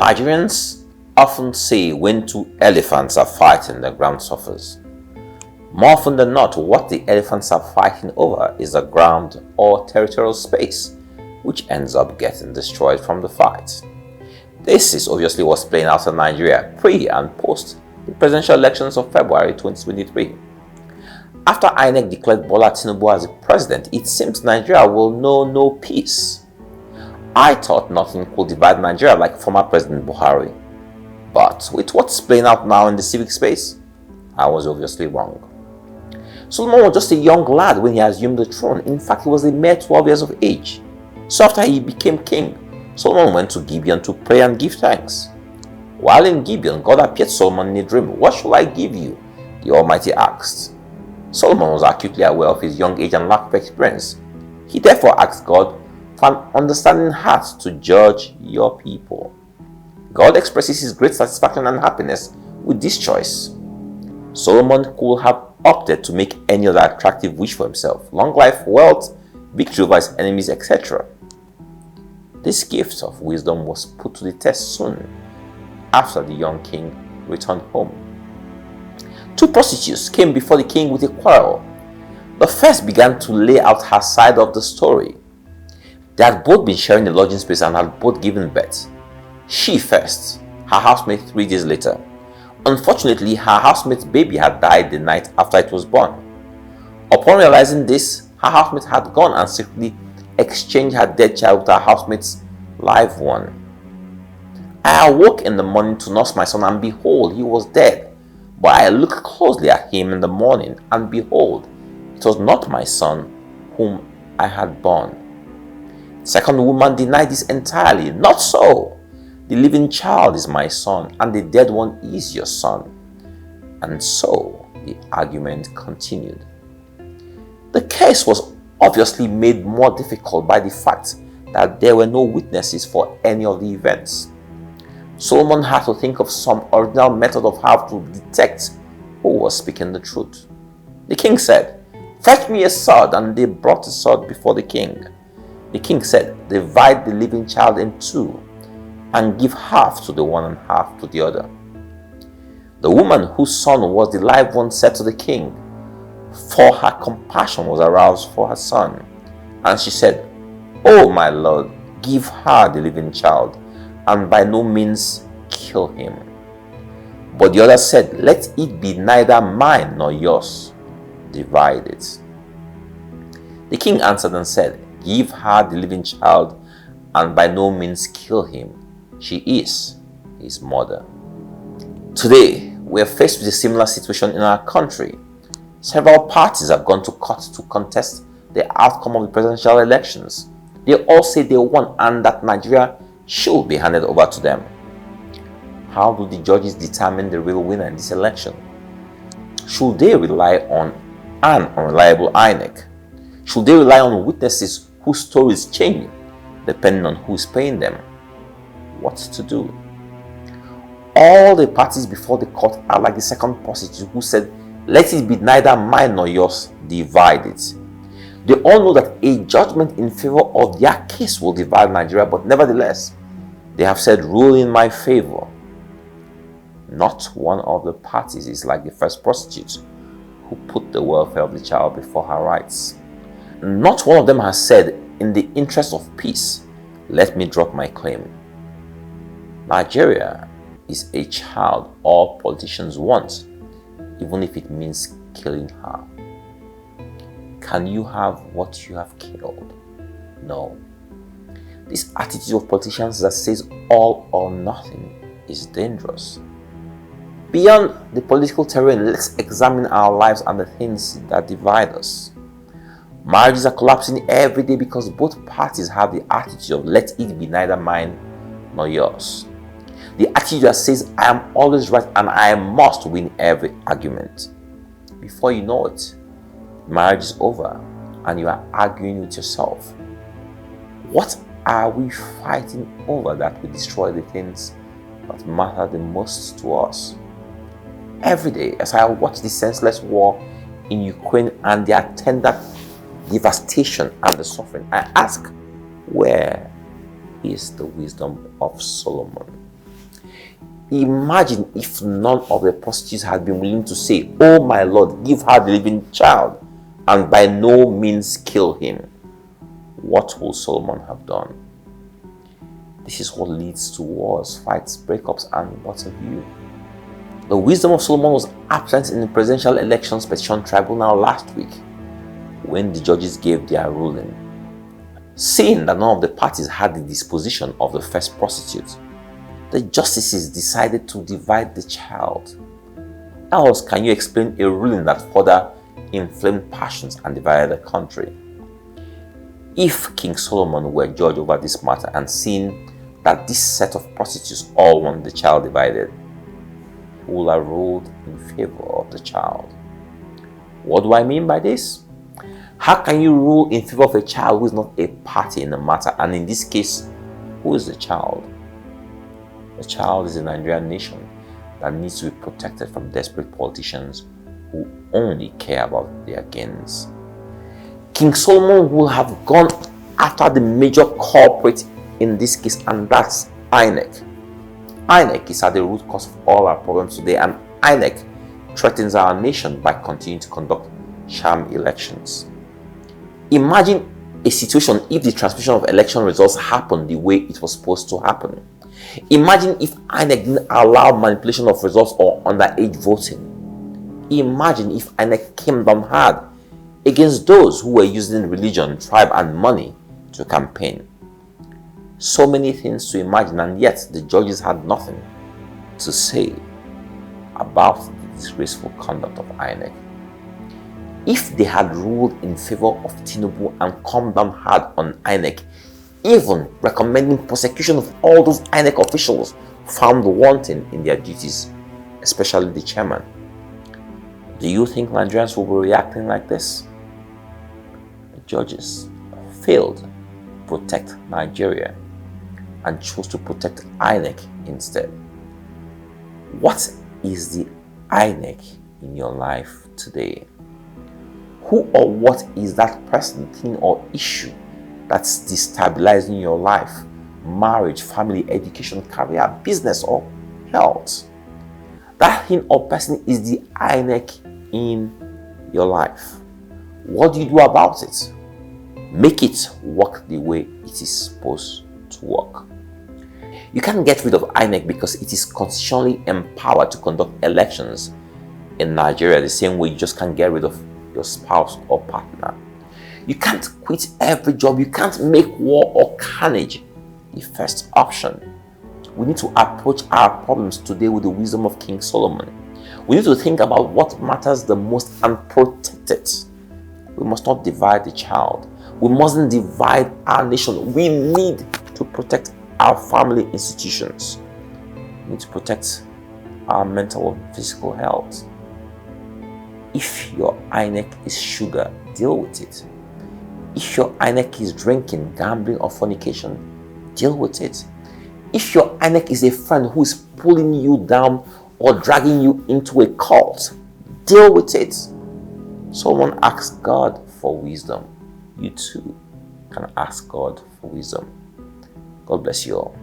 Nigerians often say when two elephants are fighting, the ground suffers. More often than not, what the elephants are fighting over is the ground or territorial space, which ends up getting destroyed from the fight. This is obviously what's playing out in Nigeria pre and post the presidential elections of February 2023. After INEC declared Bola Tinubu as the president, it seems Nigeria will know no peace. I thought nothing could divide Nigeria like former President Buhari. But with what's playing out now in the civic space, I was obviously wrong. Solomon was just a young lad when he assumed the throne. In fact, he was a mere 12 years of age. So after he became king, Solomon went to Gibeon to pray and give thanks. While in Gibeon, God appeared to Solomon in a dream. "What shall I give you?" the Almighty asked. Solomon was acutely aware of his young age and lack of experience. He therefore asked God for an understanding heart to judge your people. God expresses his great satisfaction and happiness with this choice. Solomon could have opted to make any other attractive wish for himself: long life, wealth, victory over his enemies, etc. This gift of wisdom was put to the test soon after the young king returned home. Two prostitutes came before the king with a quarrel. The first began to lay out her side of the story. They had both been sharing a lodging space and had both given birth. She first, her housemate 3 days later. Unfortunately, her housemate's baby had died the night after it was born. Upon realizing this, her housemate had gone and secretly exchanged her dead child with her housemate's live one. I awoke in the morning to nurse my son, and behold, he was dead. But I looked closely at him in the morning, and behold, it was not my son whom I had born. The second woman denied this entirely. "Not so. The living child is my son, and the dead one is your son." And so the argument continued. The case was obviously made more difficult by the fact that there were no witnesses for any of the events. Solomon had to think of some original method of how to detect who was speaking the truth. The king said, "Fetch me a sword," and they brought a sword before the king. The king said, "Divide the living child in two, and give half to the one and half to the other." The woman whose son was the live one said to the king, for her compassion was aroused for her son, and she said, "Oh my lord, give her the living child, and by no means kill him." But the other said, "Let it be neither mine nor yours. Divide it." The king answered and said, "Give her the living child, and by no means kill him. She is his mother." Today, we are faced with a similar situation in our country. Several parties have gone to court to contest the outcome of the presidential elections. They all say they won and that Nigeria should be handed over to them. How do the judges determine the real winner in this election? Should they rely on an unreliable INEC? Should they rely on witnesses whose stories change depending on who is paying them? What to do? All the parties before the court are like the second prostitute who said, "Let it be neither mine nor yours, divide it." They all know that a judgment in favor of their case will divide Nigeria, but nevertheless, they have said, "Rule in my favor." Not one of the parties is like the first prostitute who put the welfare of the child before her rights. Not one of them has said, "In the interest of peace, let me drop my claim." Nigeria is a child all politicians want, even if it means killing her. Can you have what you have killed? No. This attitude of politicians that says all or nothing is dangerous. Beyond the political terrain, let's examine our lives and the things that divide us. Marriages are collapsing every day because both parties have the attitude of "let it be neither mine nor yours." The attitude that says "I am always right and I must win every argument." Before you know it, marriage is over and you are arguing with yourself. What are we fighting over that will destroy the things that matter the most to us? Every day, as I watch the senseless war in Ukraine and the attendant devastation and the suffering, I ask, where is the wisdom of Solomon? Imagine if none of the prostitutes had been willing to say, "Oh my Lord, give her the living child, and by no means kill him." What would Solomon have done? This is what leads to wars, fights, breakups, and what have you. The wisdom of Solomon was absent in the presidential elections petition tribunal last week when the judges gave their ruling. Seeing that none of the parties had the disposition of the first prostitute, the justices decided to divide the child. How else can you explain a ruling that further inflamed passions and divided the country? If King Solomon were judge over this matter and seen that this set of prostitutes all want the child divided, he would have ruled in favor of the child. What do I mean by this? How can you rule in favor of a child who is not a party in the matter? And in this case, who is the child? The child is a Nigerian nation that needs to be protected from desperate politicians who only care about their gains. King Solomon will have gone after the major culprit in this case, and that's INEC. INEC is at the root cause of all our problems today, and INEC threatens our nation by continuing to conduct sham elections. Imagine a situation if the transmission of election results happened the way it was supposed to happen. Imagine if INEC didn't allow manipulation of results or underage voting. Imagine if INEC came down hard against those who were using religion, tribe, and money to campaign. So many things to imagine, and yet the judges had nothing to say about the disgraceful conduct of INEC. If they had ruled in favor of Tinubu and come down hard on INEC, even recommending prosecution of all those INEC officials found wanting in their duties, especially the chairman, do you think Nigerians will be reacting like this? The judges failed to protect Nigeria and chose to protect INEC instead. What is the INEC in your life today? Who or what is that person, thing, or issue that's destabilizing your life, marriage, family, education, career, business, or health? That thing or person is the INEC in your life. What do you do about it? Make it work the way it is supposed to work. You can't get rid of INEC because it is constitutionally empowered to conduct elections in Nigeria the same way you just can't get rid of your spouse or partner. You can't quit every job. You can't make war or carnage the first option. We need to approach our problems today with the wisdom of King Solomon. We need to think about what matters the most and protect it. We must not divide the child. We mustn't divide our nation. We need to protect our family institutions. We need to protect our mental and physical health. If your INEC is sugar, deal with it. If your INEC is drinking, gambling, or fornication, deal with it. If your INEC is a friend who is pulling you down or dragging you into a cult, deal with it. Someone asked God for wisdom. You too can ask God for wisdom. God bless you all.